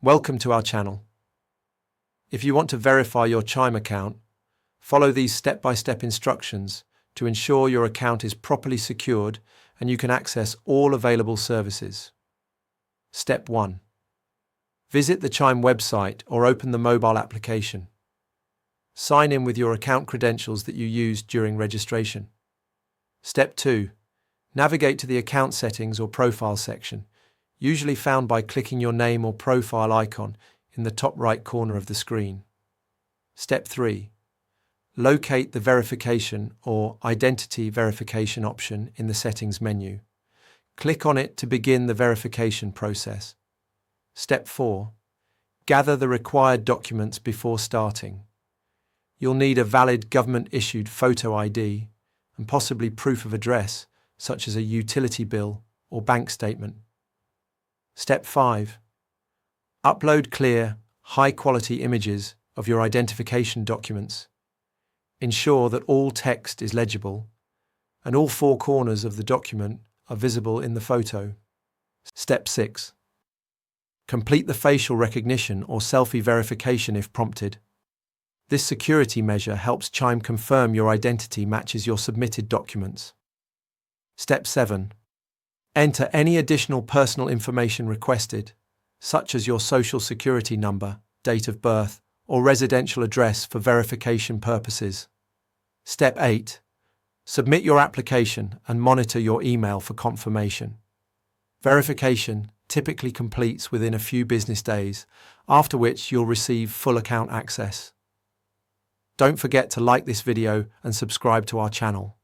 Welcome to our channel. If you want to verify your Chime account, follow these step-by-step instructions to ensure your account is properly secured and you can access all available services. Step 1. Visit the Chime website or open the mobile application. Sign in with your account credentials that you used during registration. Step 2. Navigate to the account settings or profile section, usually found by clicking your name or profile icon in the top right corner of the screen. Step 3. Locate the verification or identity verification option in the settings menu. Click on it to begin the verification process. Step 4. Gather the required documents before starting. You'll need a valid government-issued photo ID and possibly proof of address, such as a utility bill or bank statement. Step 5. Upload clear, high-quality images of your identification documents. Ensure that all text is legible and all four corners of the document are visible in the photo. Step 6. Complete the facial recognition or selfie verification if prompted. This security measure helps Chime confirm your identity matches your submitted documents. Step 7. Enter any additional personal information requested, such as your social security number, date of birth, or residential address for verification purposes. Step 8. Submit your application and monitor your email for confirmation. Verification typically completes within a few business days, after which you'll receive full account access. Don't forget to like this video and subscribe to our channel.